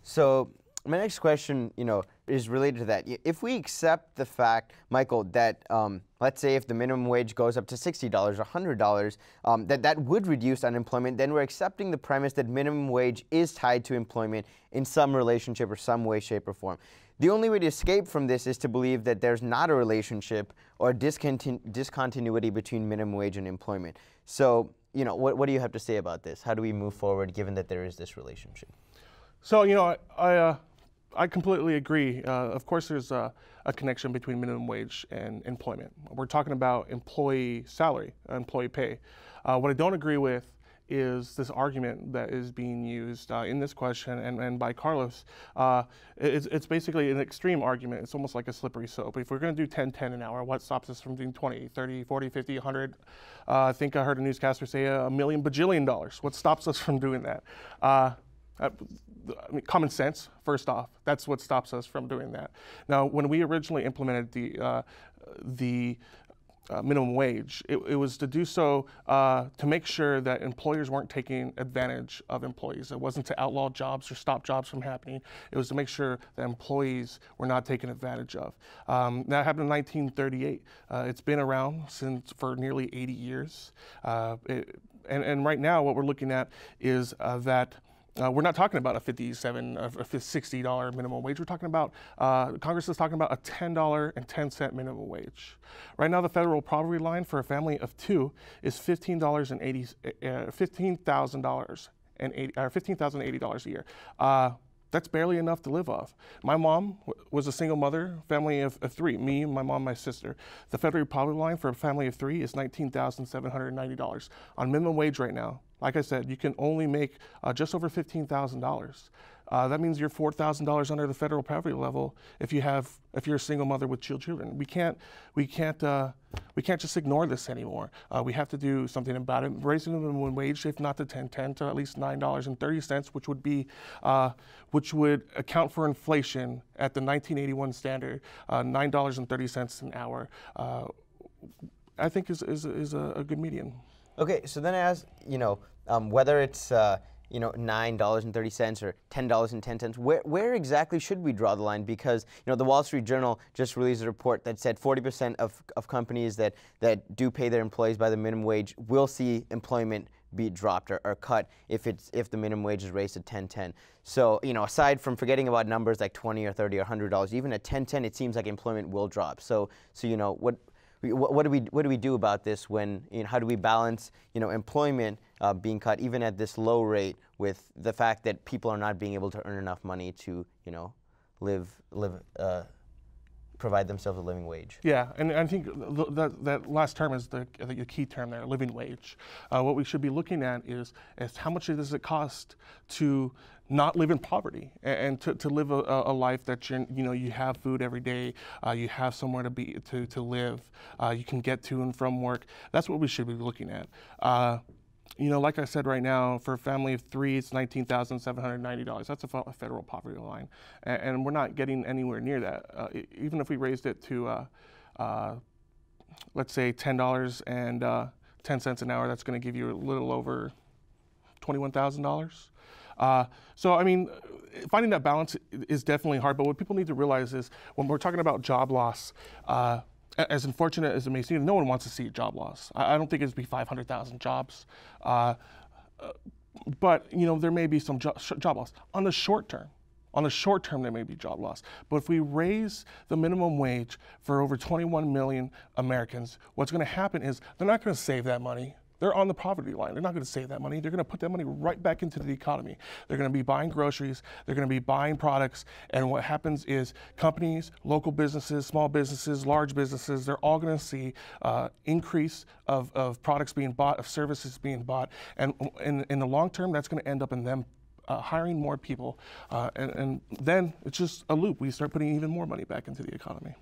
So my next question, is related to that. If we accept the fact, Michael, that let's say if the minimum wage goes up to $60 or $100, that would reduce unemployment, then we're accepting the premise that minimum wage is tied to employment in some relationship or some way, shape, or form. The only way to escape from this is to believe that there's not a relationship or discontinuity between minimum wage and employment. So, what do you have to say about this? How do we move forward given that there is this relationship? So, I completely agree. Of course, there's a connection between minimum wage and employment. We're talking about employee salary, employee pay. What I don't agree with is this argument that is being used in this question and by Carlos. It's basically an extreme argument. It's almost like a slippery slope. If we're going to do 10-10 an hour, what stops us from doing 20, 30, 40, 50, 100? I think I heard a newscaster say $1 million bajillion. What stops us from doing that? Common sense, first off. That's what stops us from doing that. Now, when we originally implemented the minimum wage, it was to do so to make sure that employers weren't taking advantage of employees. It wasn't to outlaw jobs or stop jobs from happening. It was to make sure that employees were not taken advantage of. That happened in 1938. It's been around for nearly 80 years. And right now, what we're looking at is that we're not talking about a $60 minimum wage. We're talking about, Congress is talking about a $10.10 minimum wage. Right now, the federal poverty line for a family of two is $15,080 a year. That's barely enough to live off. My mom was a single mother, family of three, me, my mom, my sister. The federal poverty line for a family of three is $19,790. On minimum wage right now, like I said, you can only make just over $15,000. That means you're $4,000 under the federal poverty level if you're a single mother with children. We can't just ignore this anymore. We have to do something about it. Raising the minimum wage, if not to $10.10, to at least $9.30, which would account for inflation at the 1981 standard, $9.30 an hour. I think is a good median. Okay, so then as whether it's $9.30 or $10.10, where exactly should we draw the line? Because the Wall Street Journal just released a report that said 40% of companies that do pay their employees by the minimum wage will see employment be dropped or cut if the minimum wage is raised to $10.10. So aside from forgetting about numbers like $20 or $30 or $100, even at $10.10, it seems like employment will drop. So what do we do about this when, how do we balance, employment being cut even at this low rate with the fact that people are not being able to earn enough money to, provide themselves a living wage? Yeah, and I think that last term is the key term there, living wage. What we should be looking at is how much does it cost to not live in poverty and to live a life that you have food every day, you have somewhere to live, you can get to and from work. That's what we should be looking at. Like I said, right now, for a family of three, it's $19,790. That's a federal poverty line. And we're not getting anywhere near that. Even if we raised it to, let's say, $10.10 an hour, that's going to give you a little over $21,000. So, I mean, finding that balance is definitely hard. But what people need to realize is when we're talking about job loss, as unfortunate as it may seem, no one wants to see job loss. I don't think it'd be 500,000 jobs. But, there may be some job loss on the short term. On the short term, there may be job loss. But if we raise the minimum wage for over 21 million Americans, what's going to happen is they're not going to save that money. They're on the poverty line. They're not going to save that money. They're going to put that money right back into the economy. They're going to be buying groceries. They're going to be buying products. And what happens is companies, local businesses, small businesses, large businesses, they're all going to see increase of products being bought, of services being bought. And in the long term, that's going to end up in them hiring more people. And then it's just a loop. We start putting even more money back into the economy.